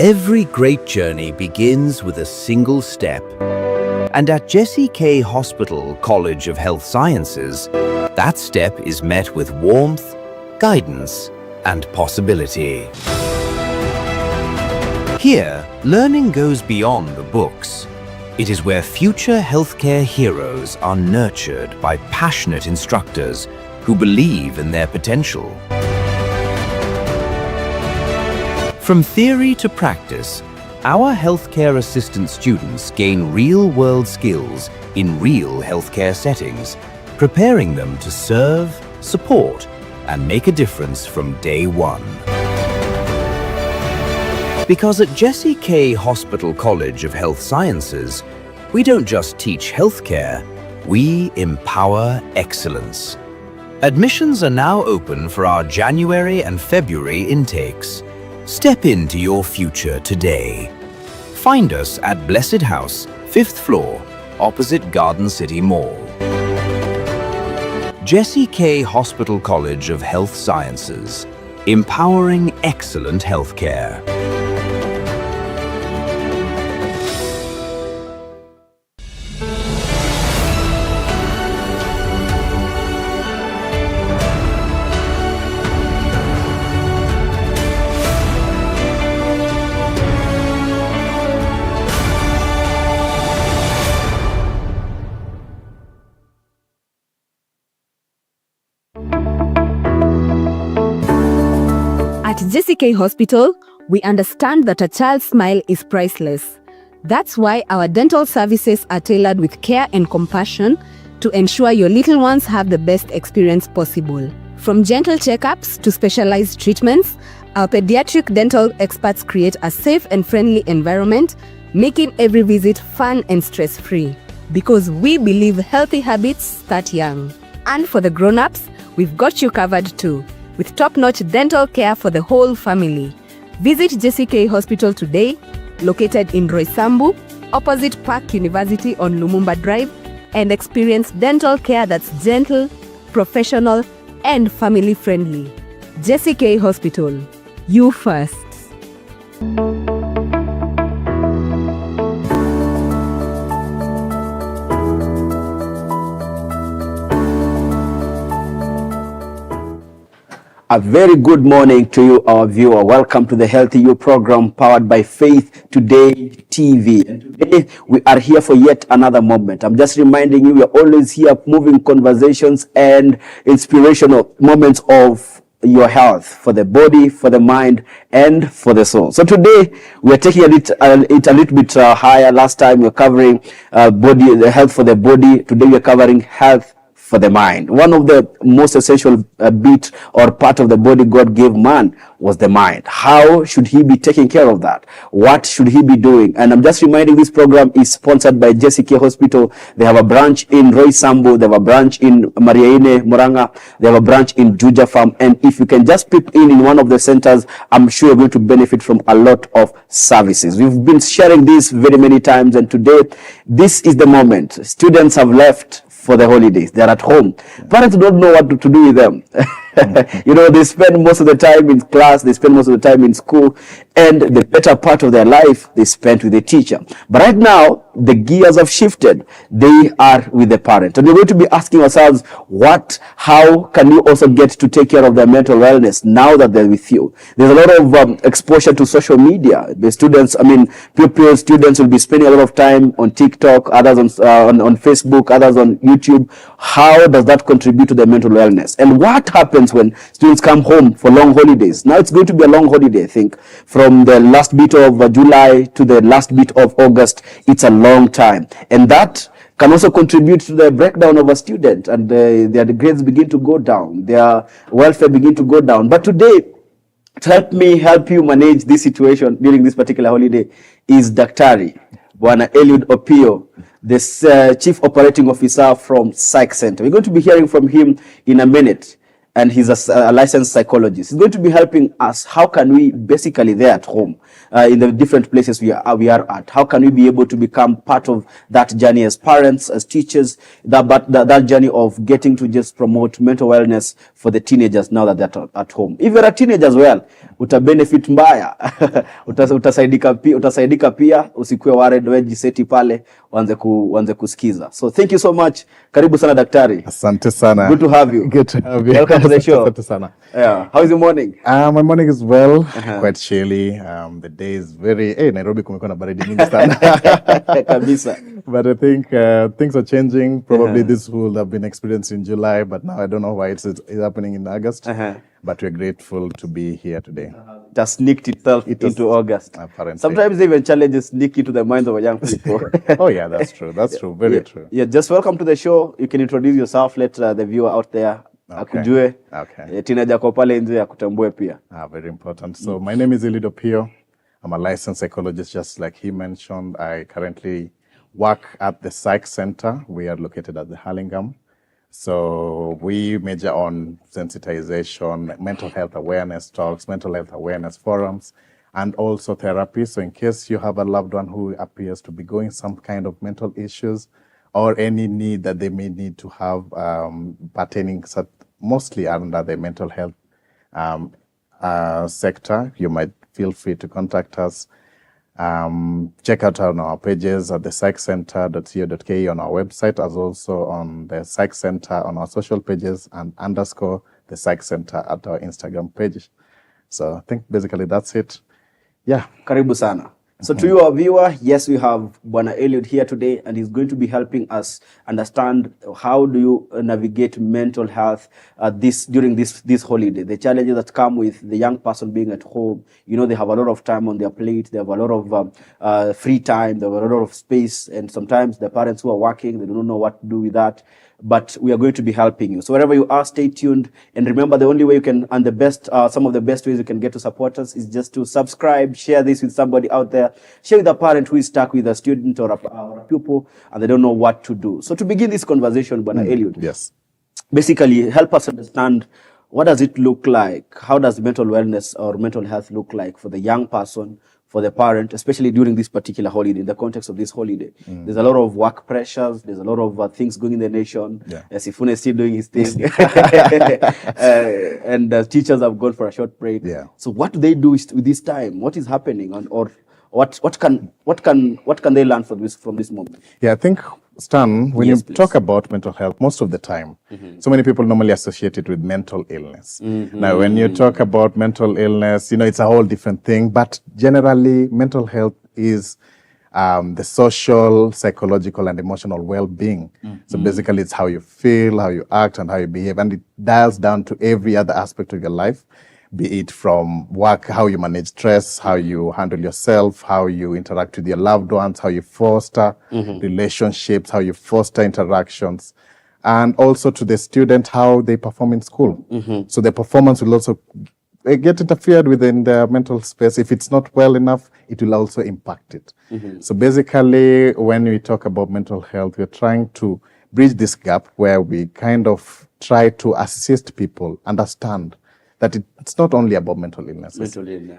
Every great journey begins with a single step. And at Jesse K. Hospital College of Health Sciences, that step is met with warmth, guidance, and possibility. Here, learning goes beyond the books. It is where future healthcare heroes are nurtured by passionate instructors who believe in their potential. From theory to practice, our healthcare assistant students gain real-world skills in real healthcare settings, preparing them to serve, support, and make a difference from day one. Because at Jesse K. Hospital College of Health Sciences, we don't just teach healthcare, we empower excellence. Admissions are now open for our January and February intakes. Step into your future today. Find us at Blessed House, 5th floor, opposite Garden City Mall. Jesse K. Hospital College of Health Sciences, empowering excellent healthcare. At Jesse K. Hospital, we understand that a child's smile is priceless. That's why our dental services are tailored with care and compassion to ensure your little ones have the best experience possible. From gentle checkups to specialized treatments, our pediatric dental experts create a safe and friendly environment, making every visit fun and stress-free. Because we believe healthy habits start young. And for the grown-ups, we've got you covered too, with top-notch dental care for the whole family. Visit Jesse K. Hospital today, located in Roysambu, opposite Park University on Lumumba Drive, and experience dental care that's gentle, professional, and family-friendly. Jesse K. Hospital, you first. A very good morning to you, our viewer. Welcome to the Healthy You program powered by Faith Today TV. And today we are here for yet another moment. I'm just reminding you, we are always here moving conversations and inspirational moments of your health for the body, for the mind, and for the soul. So today we are taking it a little bit higher. Last time we were covering the health for the body. Today we are covering health for the mind. One of the most essential bit or part of the body God gave man was the mind. How should he be taking care of that? What should he be doing? And I'm just reminding, this program is sponsored by Jesse K. Hospital. They have a branch in Roysambu. They have a branch in Mariaine, Muranga. They have a branch in Juja Farm. And if you can just peep in one of the centers, I'm sure you're going to benefit from a lot of services. We've been sharing this very many times, and today, this is the moment. Students have left for the holidays. They're at home. Parents don't know what to do with them. You know, they spend most of the time in class, they spend most of the time in school, and the better part of their life they spent with the teacher. But right now, the gears have shifted. They are with the parent. And we're going to be asking ourselves, how can you also get to take care of their mental wellness now that they're with you? There's a lot of exposure to social media. The students, pupils, students will be spending a lot of time on TikTok, others on Facebook, others on YouTube. How does that contribute to their mental wellness? And what happens when students come home for long holidays? Now it's going to be a long holiday, I think. From the last bit of July to the last bit of August, it's a long time. And that can also contribute to the breakdown of a student, and their grades begin to go down, their welfare begin to go down. But today, to help you manage this situation during this particular holiday is Daktari Bwana Eliud Opio, the Chief Operating Officer from Psych Center. We're going to be hearing from him in a minute. And he's a licensed psychologist. He's going to be helping us. How can we basically there at home, in the different places we are at, how can we be able to become part of that journey as parents, as teachers, that journey of getting to just promote mental wellness for the teenagers now that they're at home. If you're a teenager as well, benefit mbaya. Utasaidika pia, usikuwe worried, wewe jiseti pale, uanze kusikiza. So thank you so much. Karibu sana daktari. Asante sana. Good to have you. Good to have you. Welcome to the show. Asante sana. Yeah. How is your morning? My morning is well, quite chilly. The day is very, Nairobi kumekuwa na baridi mingi sana. Kabisa. But I think things are changing. Probably this will have been experienced in July, but now I don't know why it's happening in August. But we're grateful to be here today. It has sneaked itself into August. Apparently. Sometimes even challenges sneak into the minds of young people. Oh yeah, that's true. That's true. Very true. Yeah, just welcome to the show. You can introduce yourself. Let the viewer out there akujue. Okay. Teenager kwa pale nje akutambue pia. Very important. So my name is Elido Pio. I'm a licensed psychologist, just like he mentioned. I currently work at the Psych Center. We are located at the Hurlingham. So we major on sensitization, mental health awareness talks, mental health awareness forums, and also therapy. So in case you have a loved one who appears to be going some kind of mental issues or any need that they may need to have pertaining mostly under the mental health sector, you might feel free to contact us. Check out on our pages at the psychcenter.co.ke on our website, as also on the Psych Center on our social pages and _ the Psych Center at our Instagram page. So I think basically that's it. Yeah. Karibu sana. So to you, our viewer, yes, we have Bwana Eliud here today, and he's going to be helping us understand how do you navigate mental health during this holiday. The challenges that come with the young person being at home. You know, they have a lot of time on their plate. They have a lot of free time. They have a lot of space. And sometimes the parents who are working, they don't know what to do with that. But we are going to be helping you. So wherever you are, stay tuned. And remember, the only way you can, and the best, some of the best ways you can get to support us is just to subscribe, share this with somebody out there, share with a parent who is stuck with a student or a pupil, and they don't know what to do. So to begin this conversation, Bwana Eliud, yes, basically help us understand, what does it look like? How does mental wellness or mental health look like for the young person, for the parent, especially during this particular holiday, in the context of this holiday? There's a lot of work pressures. There's a lot of things going in the nation. Sifune is still doing his thing. And teachers have gone for a short break. Yeah. So what do they do with this time? What is happening? Or what can they learn from this moment? Yeah, I think, Stan, when you talk about mental health, most of the time, so many people normally associate it with mental illness. Now, when you talk about mental illness, you know, it's a whole different thing. But generally, mental health is the social, psychological, and emotional well-being. So basically, it's how you feel, how you act, and how you behave. And it dials down to every other aspect of your life, be it from work, how you manage stress, how you handle yourself, how you interact with your loved ones, how you foster relationships, how you foster interactions, and also to the student, how they perform in school. So the performance will also get interfered within their mental space. If it's not well enough, it will also impact it. So basically, when we talk about mental health, we're trying to bridge this gap where we kind of try to assist people understand that it's not only about mental illness.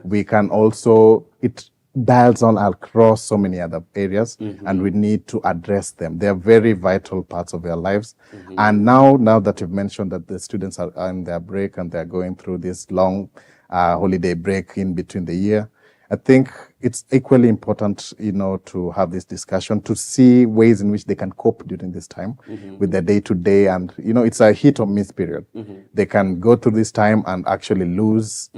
We can also, it dials on across so many other areas, and we need to address them. They're very vital parts of their lives. And now that you've mentioned that the students are on their break and they're going through this long holiday break in between the year, I think it's equally important, you know, to have this discussion, to see ways in which they can cope during this time with their day-to-day. And, you know, it's a hit or miss period. They can go through this time and actually lose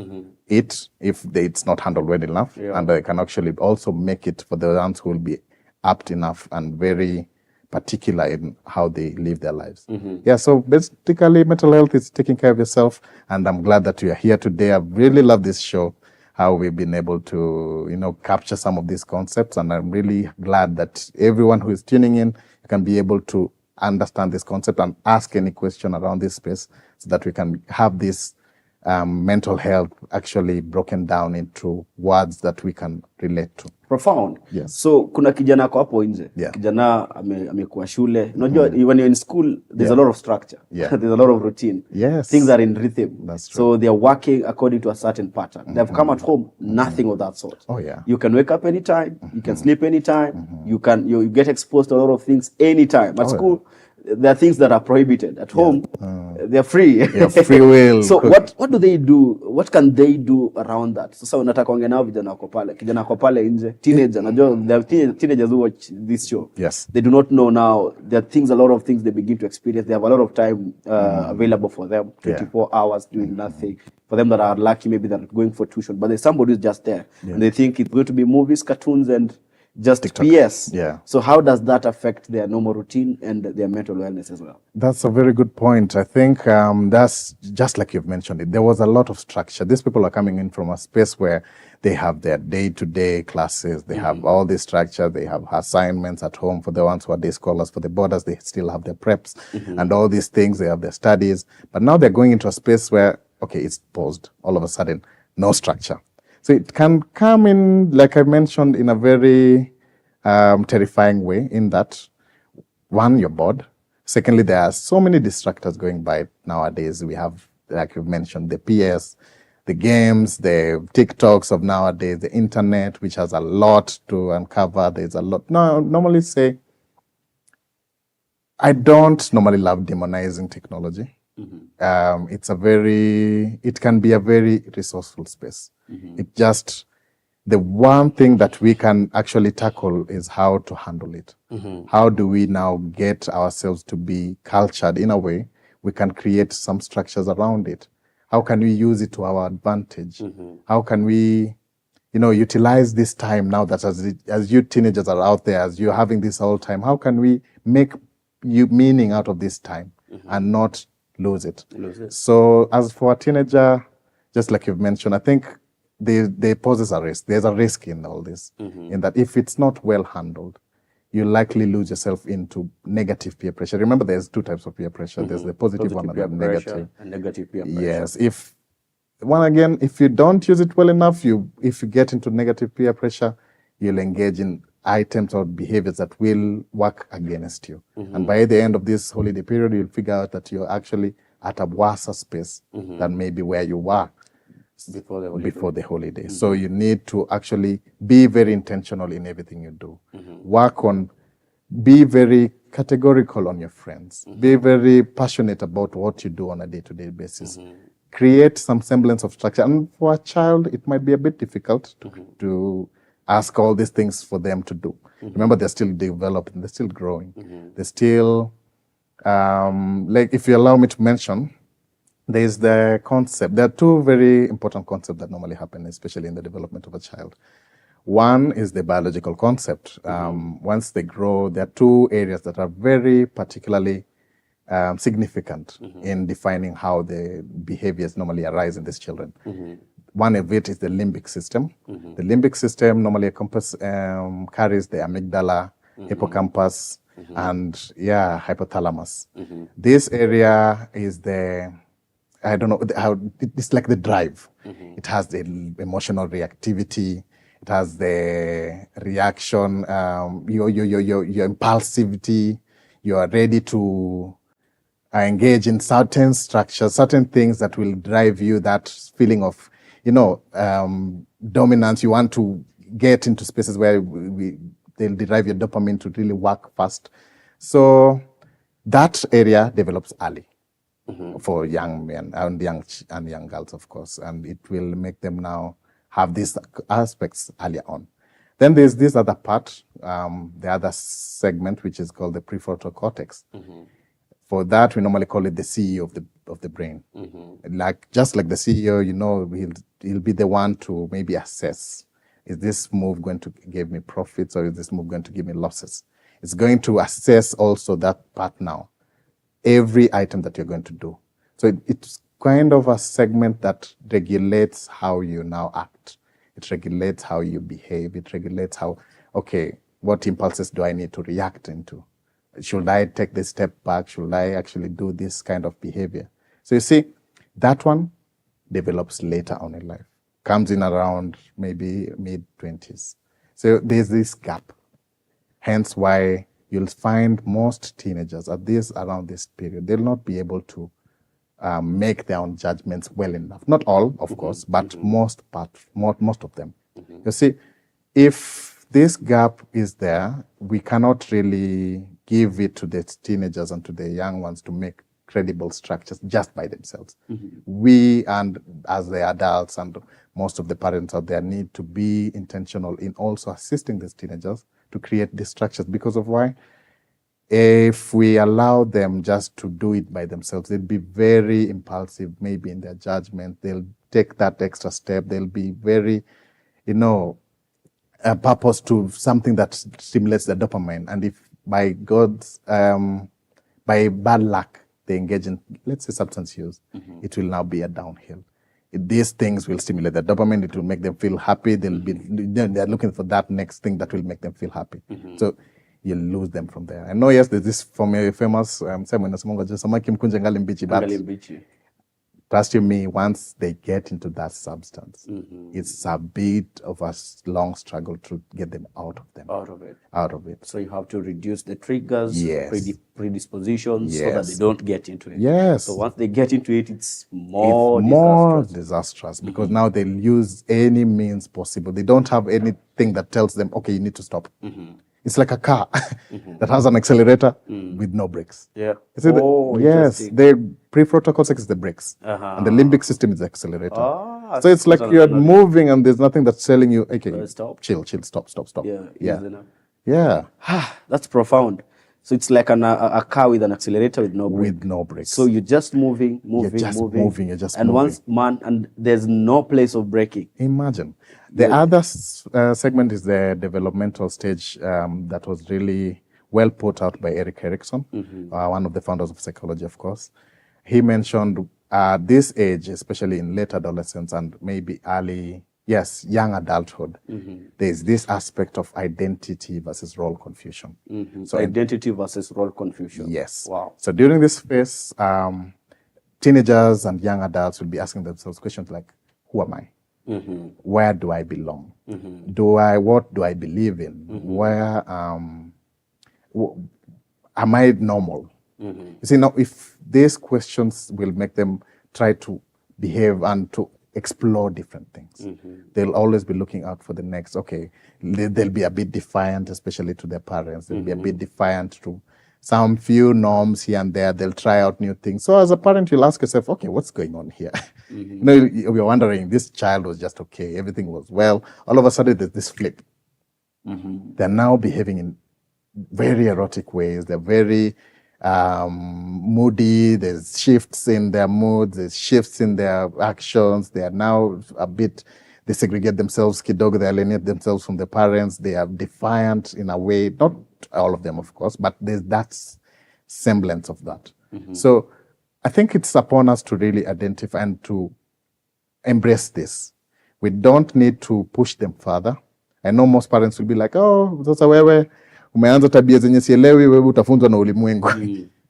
it if it's not handled well enough. And they can actually also make it for the ones who will be apt enough and very particular in how they live their lives. Yeah, so basically mental health is taking care of yourself. And I'm glad that you are here today. I really love this show, how we've been able to, you know, capture some of these concepts. And I'm really glad that everyone who is tuning in can be able to understand this concept and ask any question around this space, so that we can have this mental health actually broken down into words that we can relate to. Profound. Yes. So kuna kijana ako hapo nje. Kijana amekuwa shule. Unajua, when you're in school, there's a lot of structure. There's a lot of routine. Yes. Things are in rhythm. That's true. So they're working according to a certain pattern. They've come at home, nothing of that sort. Oh yeah. You can wake up anytime. You can sleep anytime. You get exposed to a lot of things anytime. At school, there are things that are prohibited. At home, they're free. Yeah, free will. So what do they do? What can they do around that? So unataka kuongea nao vijana wako pale. Kijana wako pale nje, teenager. Najua there are teenagers who watch this show. Yes. They do not know now. There are things, a lot of things they begin to experience. They have a lot of time available for them. 24 hours doing nothing. For them that are lucky, maybe they're going for tuition. But there's somebody who's just there. And they think it's going to be movies, cartoons, and just TikTok. PS. Yeah. So how does that affect their normal routine and their mental wellness as well? That's a very good point. I think that's just like you've mentioned it. There was a lot of structure. These people are coming in from a space where they have their day-to-day classes. They have all this structure. They have assignments at home for the ones who are day scholars. For the boarders, they still have their preps and all these things. They have their studies. But now they're going into a space where, okay, it's paused. All of a sudden, no structure. So it can come in, like I mentioned, in a very terrifying way, in that, one, you're bored. Secondly, there are so many distractors going by nowadays. We have, like you've mentioned, the PS, the games, the TikToks of nowadays, the internet, which has a lot to uncover. There's a lot. No, I normally say, I don't normally love demonizing technology. It can be a very resourceful space. It just, the one thing that we can actually tackle is how to handle it. How do we now get ourselves to be cultured in a way we can create some structures around it? How can we use it to our advantage? How can we, utilize this time now that as you teenagers are out there, as you're having this whole time, how can we make meaning out of this time and not lose it? So as for a teenager, just like you've mentioned, I think they poses a risk. There's a risk in all this, in that if it's not well handled, you likely lose yourself into negative peer pressure. Remember, there's two types of peer pressure. There's the positive one and the negative. And negative peer pressure. Yes. If you don't use it well enough, if you get into negative peer pressure, you'll engage in items or behaviors that will work against you. And by the end of this holiday period, you'll figure out that you're actually at a worse space than maybe where you were before the holiday. So you need to actually be very intentional in everything you do. Be very categorical on your friends. Be very passionate about what you do on a day-to-day basis. Create some semblance of structure. And for a child, it might be a bit difficult to ask all these things for them to do. Remember, they're still developing, they're still growing. They're still, like if you allow me to mention, there's the concept. There are two very important concepts that normally happen, especially in the development of a child. One is the biological concept. Once they grow, there are two areas that are very particularly significant in defining how the behaviors normally arise in these children. One of it is the limbic system. The limbic system normally carries the amygdala, hippocampus, and hypothalamus. This area is it's like the drive. It has the emotional reactivity. It has the reaction, your impulsivity. You are ready to engage in certain structures, certain things that will drive you, that feeling of, dominance. You want to get into spaces where they'll derive your dopamine to really work fast. So that area develops early for young men and young girls, of course, and it will make them now have these aspects earlier on. Then there's this other part, the other segment, which is called the prefrontal cortex. For that, we normally call it the CEO of the brain. Just like the CEO, he'll be the one to maybe assess, is this move going to give me profits or is this move going to give me losses? It's going to assess also that part now, every item that you're going to do. So it's kind of a segment that regulates how you now act. It regulates how you behave. It regulates what impulses do I need to react into? Should I take this step back? Should I actually do this kind of behavior? So you see, that one develops later on in life, comes in around maybe mid-20s. So there's this gap. Hence why you'll find most teenagers around this period, they'll not be able to make their own judgments well enough. Not all, of course, but most of them. You see, if this gap is there, we cannot really give it to the teenagers and to the young ones to make credible structures just by themselves. We, and as the adults and most of the parents out there, need to be intentional in also assisting these teenagers to create these structures. Because of why? If we allow them just to do it by themselves, they'll be very impulsive, maybe in their judgment. They'll take that extra step. They'll be very, purpose to something that stimulates the dopamine. And if by bad luck, they engage in, let's say, substance use, it will now be a downhill. These things will stimulate the dopamine. It will make them feel happy. They're looking for that next thing that will make them feel happy. So you lose them from there. I know, yes, there's this famous trust you me, once they get into that substance, it's a bit of a long struggle to get them out of it. So you have to reduce the triggers, Yes. predispositions, so that Yes. they don't get into it. Yes. So once they get into it, it's more disastrous because now they'll use any means possible. They don't have anything that tells them, okay, you need to stop. It's like a car that has an accelerator with no brakes. Yeah. You see yes, interesting. the prefrontal cortex is the brakes, and the limbic system is the accelerator. So it's like that's you're another- moving and there's nothing that's telling you, okay, stop. chill, stop. Yeah. Easy enough. Yeah, That's profound. So it's like a car with an accelerator with no brake. with no brakes. So you're just moving. You're just moving. And once and there's no place of braking. Imagine. The other segment is the developmental stage that was really well put out by Erik Erikson, one of the founders of psychology, of course. He mentioned this age, especially in late adolescence and maybe young adulthood, there's this aspect of identity versus role confusion. So identity versus role confusion. Yes. Wow. So during this phase, teenagers and young adults will be asking themselves questions like, who am I? Where do I belong? What do I believe in? Where am I normal? You see, now if these questions will make them try to behave and to explore different things, they'll always be looking out for the next. Okay, they'll be a bit defiant, especially to their parents. They'll be a bit defiant to some few norms here and there. They'll try out new things. So as a parent, you'll ask yourself, okay, what's going on here? You're wondering, this child was just okay. Everything was well. All of a sudden, there's this flip. They're now behaving in very erotic ways. They're very moody. There's shifts in their mood. There's shifts in their actions. They are now they segregate themselves, kidogo, they alienate themselves from their parents. They are defiant in a way, not all of them, of course, but there's that semblance of that. So I think it's upon us to really identify and to embrace this. We don't need to push them further. I know most parents will be like, oh, sasa wewe umeanza tabia zenye sielewi, wewe utafunzwa na ulimwengu.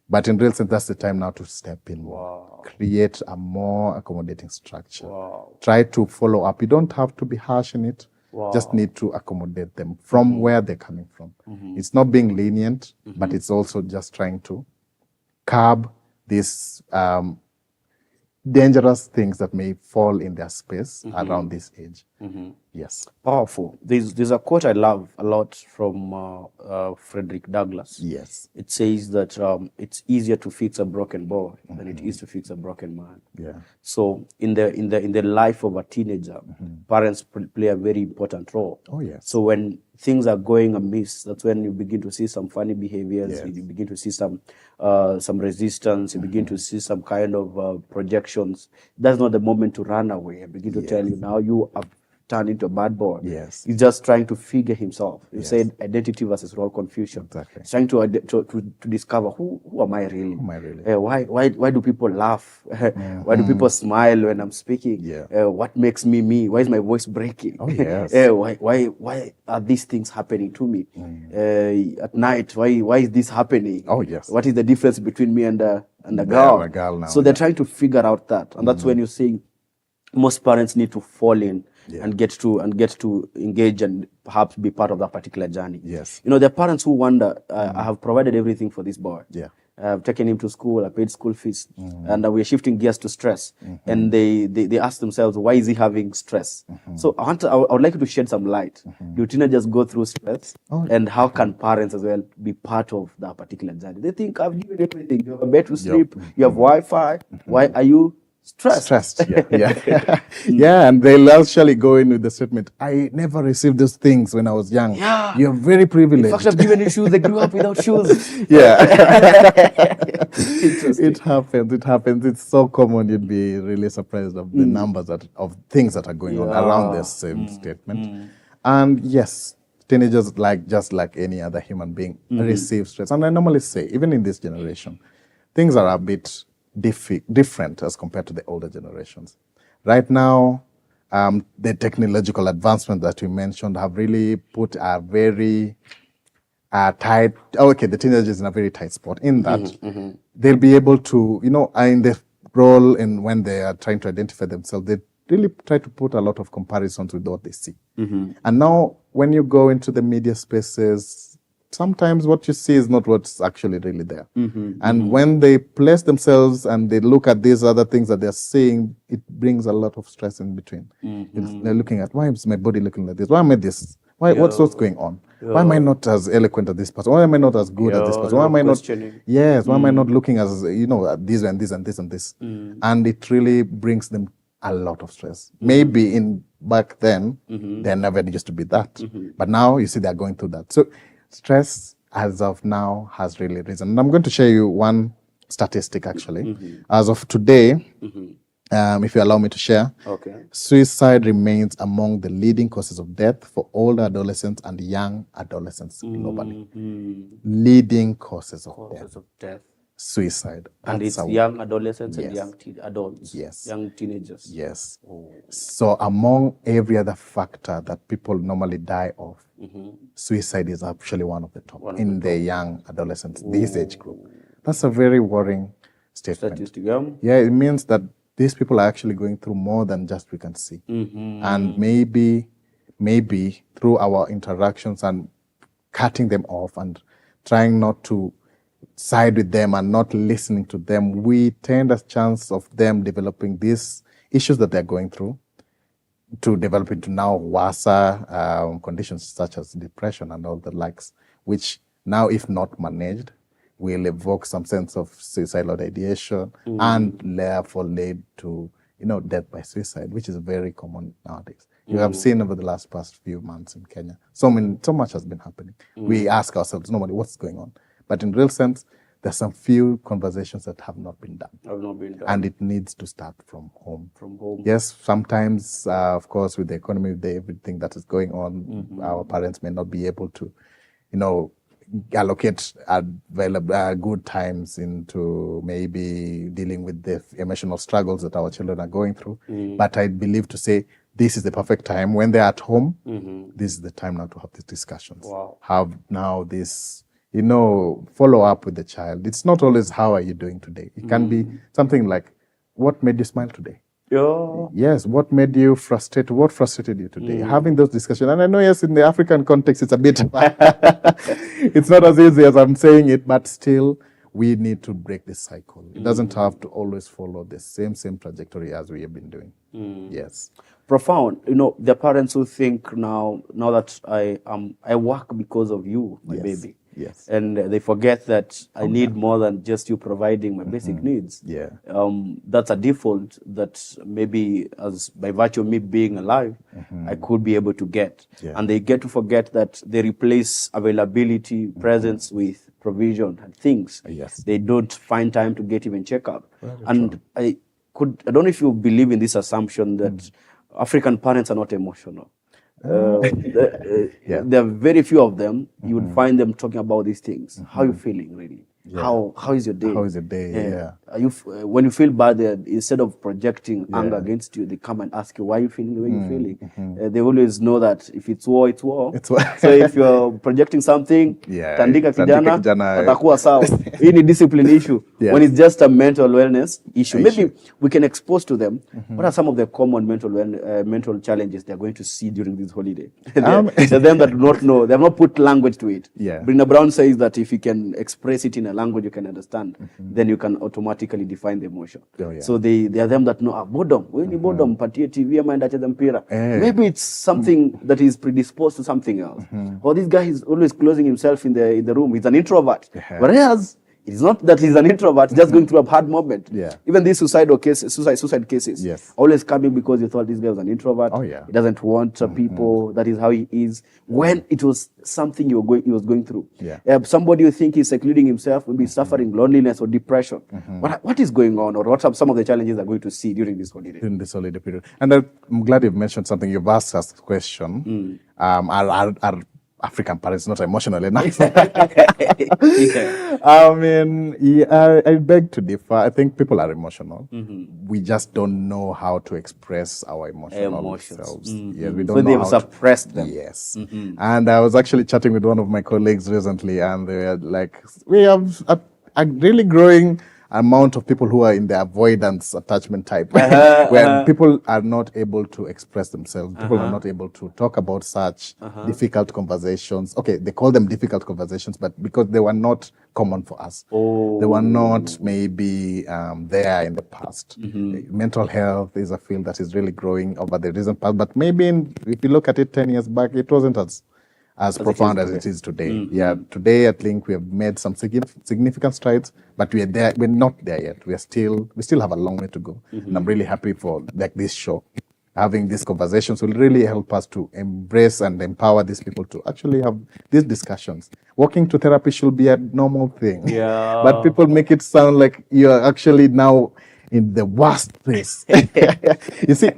But in real sense, that's the time now to step in. Wow. Create a more accommodating structure. Wow. Try to follow up. You don't have to be harsh in it. Wow. Just need to accommodate them from where they're coming from. It's not being lenient, but it's also just trying to curb these dangerous things that may fall in their space around this age. Yes. Powerful. There's a quote I love a lot from Frederick Douglass. Yes. It says that it's easier to fix a broken boy than it is to fix a broken man. Yeah. So in the life of a teenager, parents play a very important role. Oh, yes. So when things are going amiss, that's when you begin to see some funny behaviors. Yes. You begin to see some resistance. You begin to see some kind of projections. That's not the moment to run away. I begin to tell you now you have turned into a bad boy. Yes. He's just trying to figure himself. You Yes. said identity versus role confusion. Exactly. He's trying to discover who am I really? Who am I really? Why do people laugh? Why do people smile when I'm speaking? Yeah. What makes me me? Why is my voice breaking? Oh, yes. Why are these things happening to me? At night, why is this happening? Oh, yes. What is the difference between me and a girl? a girl now, So they're trying to figure out that, and that's when you're saying most parents need to fall in and get to engage and perhaps be part of that particular journey. Yes. There are parents who wonder, I have provided everything for this boy. Yeah. I've taken him to school, I paid school fees, and we're shifting gears to stress. And they ask themselves, why is he having stress? So I would like you to shed some light. Do teenagers go through stress? And how can parents as well be part of that particular journey? They think, I've given everything. You have a bed to sleep, you have Wi-Fi. Why are you stressed? Yeah. Yeah, and they'll actually go in with the statement, I never received those things when I was young. Yeah. You're very privileged. In fact, I've given you shoes, they grew up without shoes. Yeah. It happens. It's so common. You'd be really surprised of the numbers of things that are going on around this same statement. And yes, teenagers, just like any other human being, receive stress. And I normally say, even in this generation, things are a bit different as compared to the older generations. Right now, the technological advancement that you mentioned have really put a very tight, the teenagers in a very tight spot in that they'll be able to, in the role and when they are trying to identify themselves, they really try to put a lot of comparisons with what they see. And now when you go into the media spaces, sometimes what you see is not what's actually really there. And when they place themselves and they look at these other things that they're seeing, it brings a lot of stress in between. They're looking at, why is my body looking like this? Why am I this? What's going on? Why am I not as eloquent as this person? Why am I not as good as this person? Why am I not? Yes. Why am I not looking as this and this and this and this? And it really brings them a lot of stress. Maybe back then they never used to be that, but now you see they're going through that. So stress as of now has really risen. And I'm going to share you one statistic actually. As of today, if you allow me to share, suicide remains among the leading causes of death for older adolescents and young adolescents globally. Leading causes of death. Suicide. And it's young adolescents and young adults. Yes. Young teenagers. Yes. So among every other factor that people normally die of, suicide is actually one of the top in the young adolescents, this age group. That's a very worrying statement. Statistic, yeah, it means that these people are actually going through more than just we can see. And maybe through our interactions and cutting them off and trying not to side with them and not listening to them, we tend a chance of them developing these issues that they're going through to develop into now worse conditions such as depression and all the likes, which now, if not managed, will evoke some sense of suicidal ideation and therefore lead to death by suicide, which is very common nowadays. You have seen over the past few months in Kenya, so much has been happening. We ask ourselves normally, what's going on? But in real sense, there's some few conversations that have not been done. And it needs to start from home. Yes, sometimes, of course, with the economy, with everything that is going on, our parents may not be able to, allocate good times into maybe dealing with the emotional struggles that our children are going through. But I believe to say this is the perfect time when they're at home. This is the time now to have these discussions. Have now this follow up with the child. It's not always, how are you doing today? It can be something like, what made you smile today? Yes, what made you frustrated? What frustrated you today? Having those discussions. And I know, yes, in the African context, it's a bit, it's not as easy as I'm saying it, but still, we need to break this cycle. It doesn't have to always follow the same trajectory as we have been doing. Yes. Profound. The parents who think now that I work because of you, my baby. Yes. And they forget that I need more than just you providing my basic needs. Yeah. That's a default that maybe as by virtue of me being alive, I could be able to get. Yeah. And they get to forget that they replace availability, presence with provision and things. Yes. They don't find time to get even check up. And I don't know if you believe in this assumption that African parents are not emotional. There are very few of them. You would find them talking about these things. How are you feeling, really? How is your day? How is your day? Yeah. Are you when you feel bad, instead of projecting anger against you, they come and ask you, why are you feeling the way you're feeling? They always know that if it's war, it's war. So if you're projecting something, tandika kijana, atakuwa sawa. Hii ni discipline issue. Yes. When it's just a mental wellness issue, maybe we can expose to them what are some of the common mental challenges they're going to see during this holiday. They're them that do not know. They have not put language to it. Yeah. Brina Brown says that if you can express it in a language you can understand, then you can automatically define the emotion. Oh, yeah. So they are them that know boredom. When you boredom, patie TV, maybe it's something that is predisposed to something else. Or this guy is always closing himself in the room. He's an introvert. Whereas it's not that he's an introvert, just going through a hard moment. Yeah. Even these suicide cases, Yes. always coming because you thought this guy was an introvert. Oh, yeah. He doesn't want people. That is how he is. When it was something he was going through. Yeah. Somebody you think is secluding himself will be suffering loneliness or depression. What is going on, or what are some of the challenges they're going to see during this holiday? In this holiday period. And I'm glad you've mentioned something. You've asked us a question. Are African parents not emotional enough? I mean, I beg to differ. I think people are emotional. We just don't know how to express our emotions. Yes, we don't So know they've how suppressed them. Yes. And I was actually chatting with one of my colleagues recently, and they were like, we have a really growing amount of people who are in the avoidance attachment type, where people are not able to express themselves. People are not able to talk about such difficult conversations. Okay, they call them difficult conversations, but because they were not common for us. They were not maybe there in the past. Mental health is a field that is really growing over the recent past, but maybe if you look at it 10 years back, it wasn't as profound as it is today. Yeah, today I think we have made some significant strides, but we're not there yet. We still have a long way to go. And I'm really happy for this show. Having these conversations will really help us to embrace and empower these people to actually have these discussions. Walking to therapy should be a normal thing. Yeah. But people make it sound like you're actually now in the worst place. You see,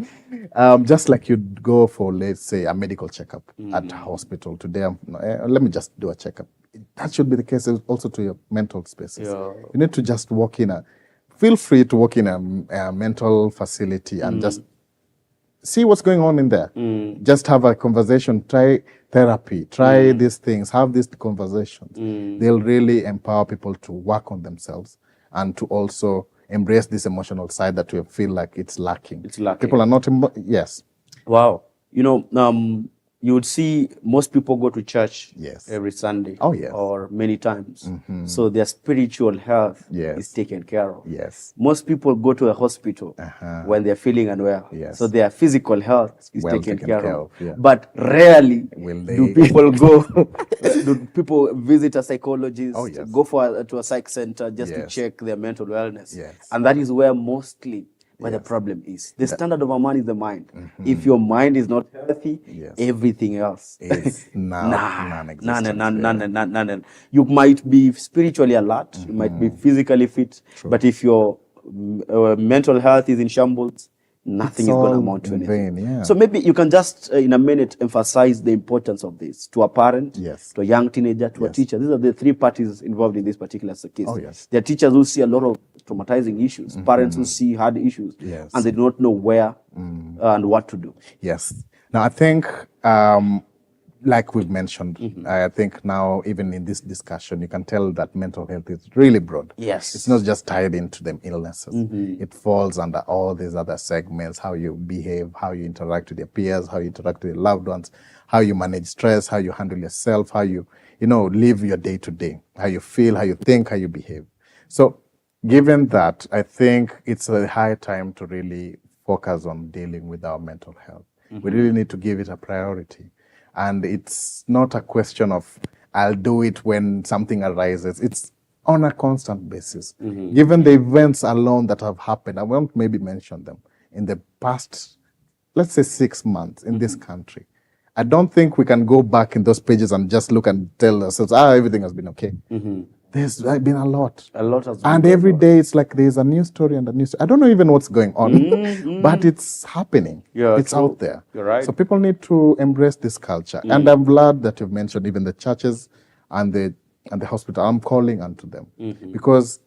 just like you'd go for, let's say, a medical checkup at a hospital today, let me just do a checkup. That should be the case also to your mental spaces. Yeah. You need to just feel free to walk in a mental facility and just see what's going on in there. Just have a conversation, try therapy, try these things, have these conversations. They'll really empower people to work on themselves and to also embrace this emotional side that we feel like it's lacking. People are not, yes. Wow. You would see most people go to church every Sunday or many times. So their spiritual health is taken care of. Yes. Most people go to a hospital when they're feeling unwell. So their physical health is taken care of. Yeah. But rarely do people go, do people visit a psychologist, go to a psych center just to check their mental wellness. And that is where mostly where the problem is. The standard of a man is the mind. If your mind is not healthy, everything else is non-existent. None. You might be spiritually alert, you might be physically fit, but if your mental health is in shambles, nothing is going to amount to anything. So maybe you can just, in a minute, emphasize the importance of this to a parent, to a young teenager, to a teacher. These are the three parties involved in this particular case. There are teachers who see a lot of traumatizing issues, parents who see hard issues, and they do not know where and what to do. Yes. Now, I think, like we've mentioned, I think now, even in this discussion, you can tell that mental health is really broad. Yes. It's not just tied into them illnesses. It falls under all these other segments, how you behave, how you interact with your peers, how you interact with your loved ones, how you manage stress, how you handle yourself, how you live your day to day, how you feel, how you think, how you behave. So, given that, I think it's a high time to really focus on dealing with our mental health. We really need to give it a priority. And it's not a question of, I'll do it when something arises. It's on a constant basis. Given the events alone that have happened, I won't maybe mention them, in the past, let's say 6 months in this country, I don't think we can go back in those pages and just look and tell ourselves, everything has been okay. There's been a lot. A lot has been. And every day it's like there's a new story and a new story. I don't know even what's going on, but it's happening. It's out there. You're right. So people need to embrace this culture. And I'm glad that you've mentioned even the churches and the hospital. I'm calling unto them. Because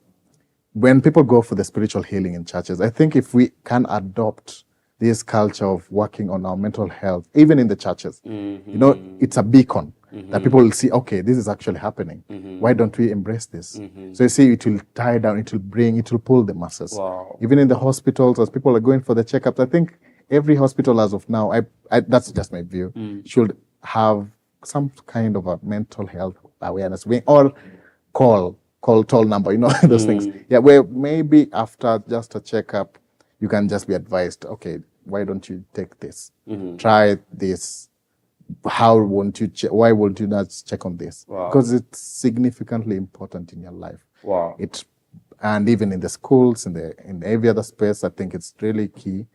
when people go for the spiritual healing in churches, I think if we can adopt this culture of working on our mental health, even in the churches, it's a beacon. that people will see, okay, this is actually happening. Why don't we embrace this? So you see, it will tie down, it will pull the masses. Wow. Even in the hospitals, as people are going for the checkups, I think every hospital as of now, that's just my view, should have some kind of a mental health awareness wing, or call toll number, those things. Yeah, where maybe after just a checkup, you can just be advised, okay, why don't you take this? Try this. Why won't you not check on this? Wow. Because it's significantly important in your life. Wow. And even in the schools, in every other space, I think it's really key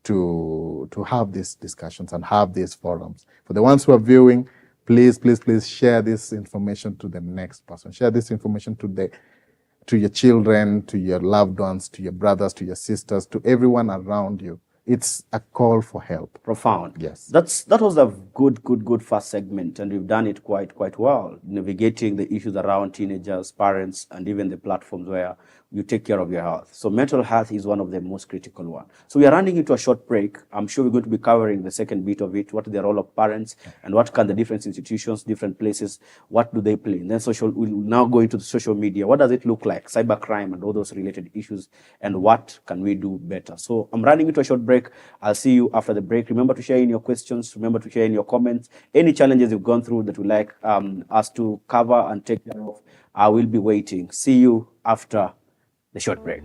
to have these discussions and have these forums. For the ones who are viewing, please share this information to the next person. Share this information to your children, to your loved ones, to your brothers, to your sisters, to everyone around you. It's a call for help. Profound. Yes. That was a good first segment, and we've done it quite well, navigating the issues around teenagers, parents, and even the platforms where you take care of your health. So mental health is one of the most critical one. So we are running into a short break. I'm sure we're going to be covering the second bit of it. What is the role of parents, and what can the different institutions, different places, what do they play? And then we'll now go into the social media. What does it look like? Cybercrime and all those related issues, and what can we do better? So I'm running into a short break. I'll see you after the break. Remember to share in your questions. Remember to share in your comments. Any challenges you've gone through that you'd like us to cover and take care of, I will be waiting. See you after the short break.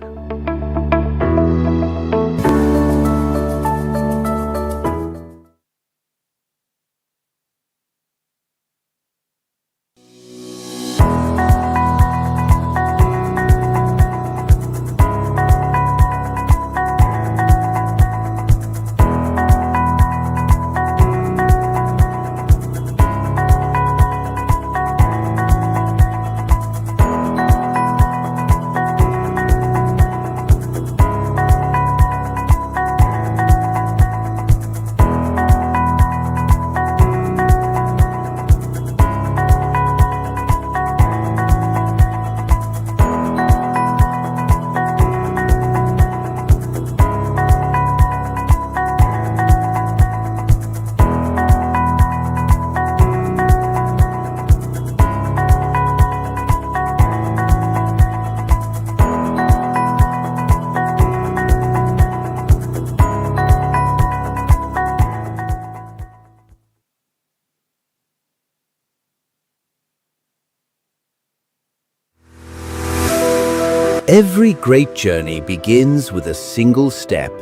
Every great journey begins with a single step.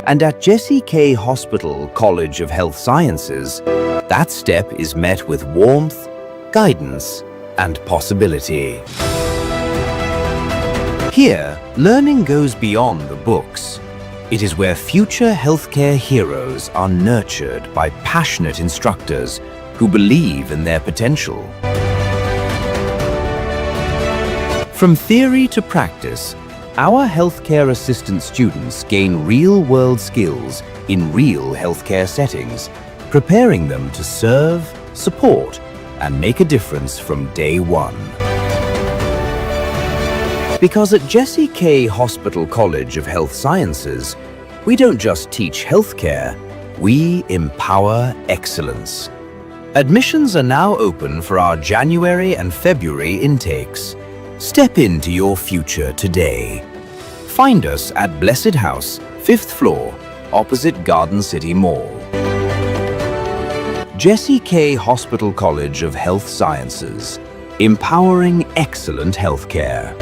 And at Jesse K. Hospital College of Health Sciences, that step is met with warmth, guidance, and possibility. Here, learning goes beyond the books. It is where future healthcare heroes are nurtured by passionate instructors who believe in their potential. From theory to practice, our healthcare assistant students gain real-world skills in real healthcare settings, preparing them to serve, support, and make a difference from day one. Because at Jesse K. Hospital College of Health Sciences, we don't just teach healthcare, we empower excellence. Admissions are now open for our January and February intakes. Step into your future today. Find us at Blessed House, 5th floor, opposite Garden City Mall. Jesse K. Hospital College of Health Sciences, empowering excellent healthcare.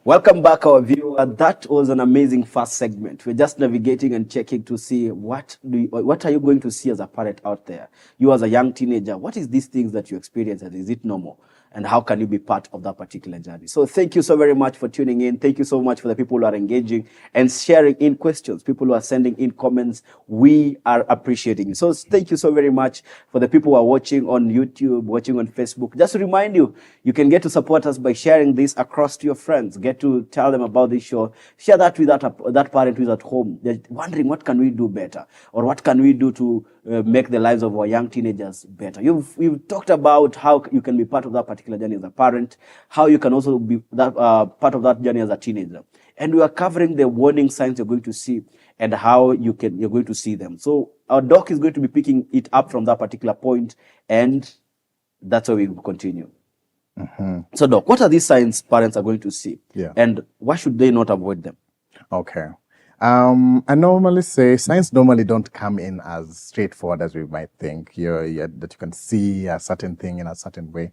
Welcome back, our viewer. That was an amazing first segment. We're just navigating and checking to see what are you going to see as a parent out there. You as a young teenager, what is these things that you experience, and is it normal? And how can you be part of that particular journey? So thank you so very much for tuning in. Thank you so much for the people who are engaging and sharing in questions, people who are sending in comments. We are appreciating it. So thank you so very much for the people who are watching on YouTube, watching on Facebook. Just to remind you, you can get to support us by sharing this across to your friends. Get get to tell them about this show. Share that with that parent who is at home. They're wondering, what can we do better? Or what can we do to make the lives of our young teenagers better? You've talked about how you can be part of that particular journey as a parent, how you can also be that part of that journey as a teenager. And we are covering the warning signs you're going to see and how you're going to see them. So our doc is going to be picking it up from that particular point, and that's how we will continue. So, Doc, what are these signs parents are going to see? Yeah. And why should they not avoid them? Okay. I normally say signs normally don't come in as straightforward as we might think. That you can see a certain thing in a certain way.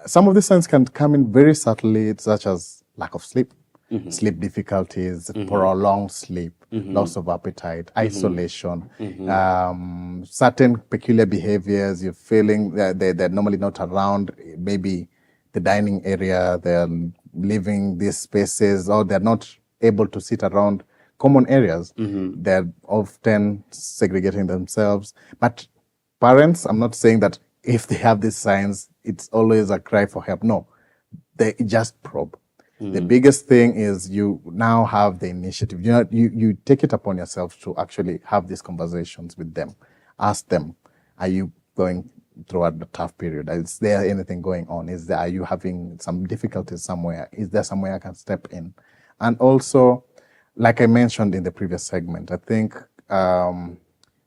Some of these signs can come in very subtly, such as lack of sleep, sleep difficulties, prolonged sleep, loss of appetite, isolation, certain peculiar behaviors. You're feeling that they're normally not around, maybe the dining area, they're leaving these spaces, or they're not able to sit around common areas. They're often segregating themselves. But parents, I'm not saying that if they have these signs, it's always a cry for help. No, they just probe. The biggest thing is you now have the initiative. You take it upon yourself to actually have these conversations with them. Ask them, are you going through a tough period? Is there anything going on? Are you having some difficulties somewhere? Is there somewhere I can step in? And also, like I mentioned in the previous segment, I think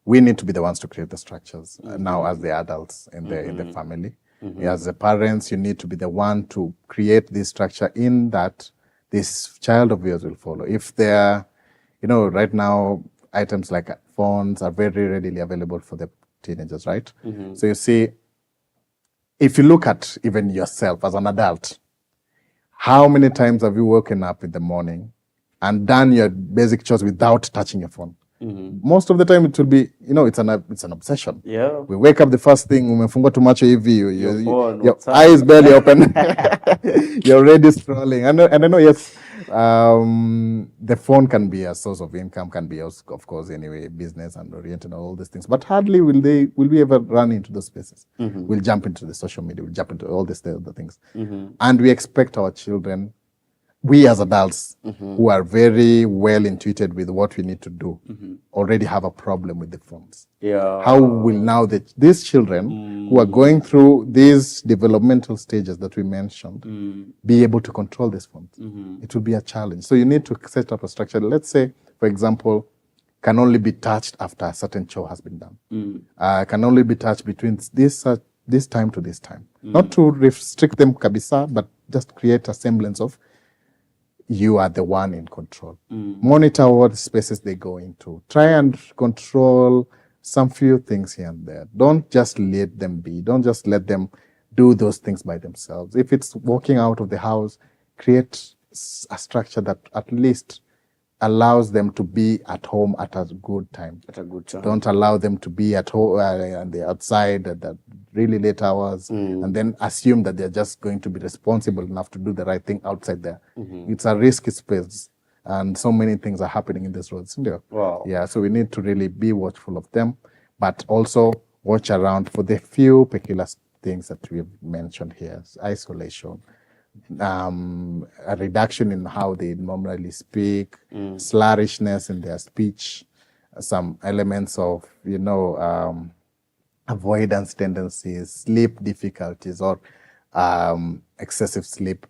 we need to be the ones to create the structures now as the adults in the family. As the parents, you need to be the one to create this structure in that this child of yours will follow. If they're, right now, items like phones are very readily available for the teenagers, right? So you see, if you look at even yourself as an adult, how many times have you woken up in the morning and done your basic chores without touching your phone? Most of the time it will be, it's an obsession. Yeah. We wake up, the first thing, umefungua tu macho hivi, your phone, eyes barely open. You're already scrolling. And I know, yes, the phone can be a source of income, can be, of course, anyway, business and oriented and all these things. But hardly will we ever run into those spaces. We'll jump into the social media, we'll jump into all these other things. And we expect our children, we as adults who are very well intuited with what we need to do, already have a problem with the phones. Yeah. How will now these children who are going through these developmental stages that we mentioned be able to control these phones? It will be a challenge. So you need to set up a structure. Let's say, for example, can only be touched after a certain chore has been done. Can only be touched between this time to this time. Not to restrict them kabisa, but just create a semblance of you are the one in control. Monitor what spaces they go into. Try and control some few things here and there. Don't just let them be. Don't just let them do those things by themselves. If it's walking out of the house, create a structure that at least allows them to be at home at a good time. At a good time. Don't allow them to be at home and they're outside at the really late hours and then assume that they're just going to be responsible enough to do the right thing outside there. It's a risky space and so many things are happening in this road. Wow. Yeah, so we need to really be watchful of them, but also watch around for the few peculiar things that we've mentioned here. Isolation, a reduction in how they normally speak, slurrishness in their speech, some elements of, avoidance tendencies, sleep difficulties, or excessive sleep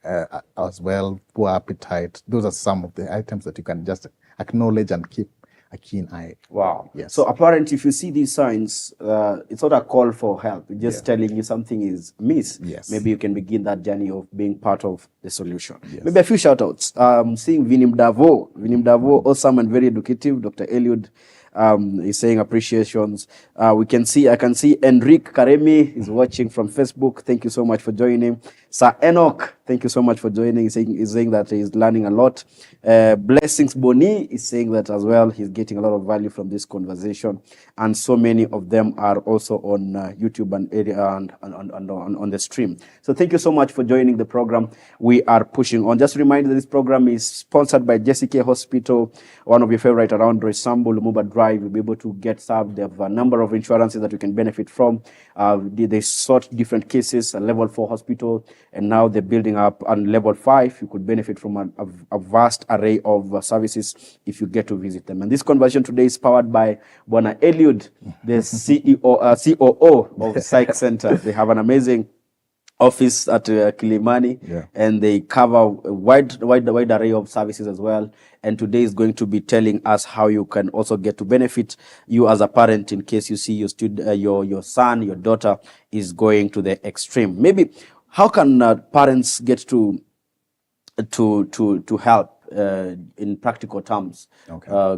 as well, poor appetite. Those are some of the items that you can just acknowledge and keep a keen eye. Wow. Yes. So apparently, if you see these signs, it's not a call for help. It's just telling you something is amiss. Yes. Maybe you can begin that journey of being part of the solution. Yes. Maybe a few shout-outs. Seeing Vinim Davo, awesome and very educative. Dr. Eliud is saying appreciations. I can see Enrique Karemi is watching from Facebook. Thank you so much for joining. Sir Enoch, thank you so much for joining. He's saying that he's learning a lot. Blessings Boni is saying that as well. He's getting a lot of value from this conversation. And so many of them are also on YouTube and on the stream. So thank you so much for joining the program. We are pushing on. Just a reminder that this program is sponsored by Jesse K Hospital, one of your favorite around Roysambu, Lumumba Drive. You'll be able to get served. They have a number of insurances that you can benefit from. They sort different cases, a level 4 hospital, and now they're building on level 5, you could benefit from a vast array of services if you get to visit them. And this conversation today is powered by Bwana Eliud, the COO of Psych Center. They have an amazing office at Kilimani, and they cover a wide array of services as well. And today is going to be telling us how you can also get to benefit, you as a parent, in case you see your son, your daughter is going to the extreme. Maybe how can parents get to help in practical terms,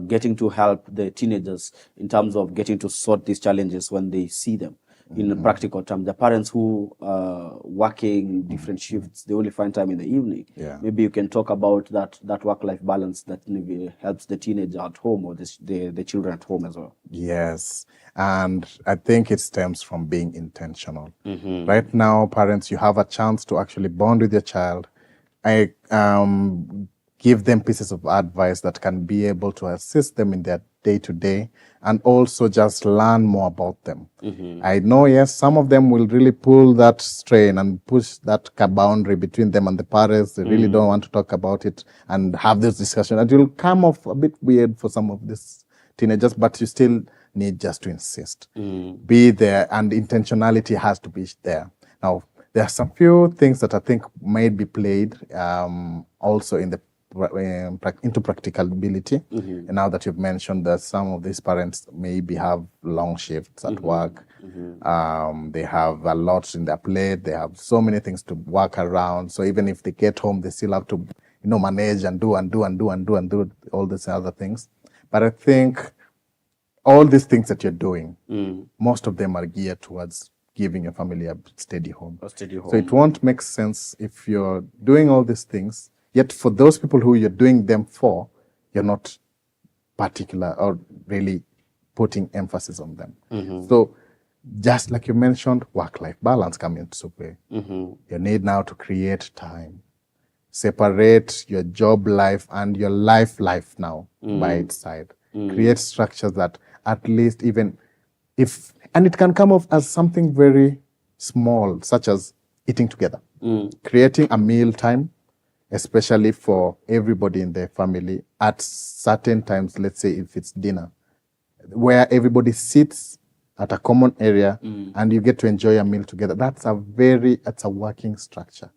getting to help the teenagers in terms of getting to sort these challenges when they see them? In practical terms, the parents who are working different shifts, they only find time in the evening. Maybe you can talk about that work-life balance that maybe helps the teenager at home or the children at home as well. Yes, and I think it stems from being intentional. Right now, parents, you have a chance to actually bond with your child. I give them pieces of advice that can be able to assist them in their day-to-day, and also just learn more about them. I know, yes, some of them will really pull that strain and push that boundary between them and the parents. They really don't want to talk about it and have this discussion. And it will come off a bit weird for some of these teenagers, but you still need just to insist. Be there, and intentionality has to be there. Now, there are some few things that I think might be played also in the into practicability. And now that you've mentioned that some of these parents maybe have long shifts at work, they have a lot in their plate, they have so many things to work around. So even if they get home, they still have to, manage and do all these other things. But I think all these things that you're doing, most of them are geared towards giving your family a steady home. So it won't make sense if you're doing all these things, yet for those people who you're doing them for, you're not particular or really putting emphasis on them. So just like you mentioned, work-life balance comes into play. You need now to create time. Separate your job life and your life now by its side. Create structures that at least even if, and it can come off as something very small, such as eating together. Creating a meal time, especially for everybody in the family at certain times, let's say if it's dinner, where everybody sits at a common area and you get to enjoy a meal together. That's a working structure.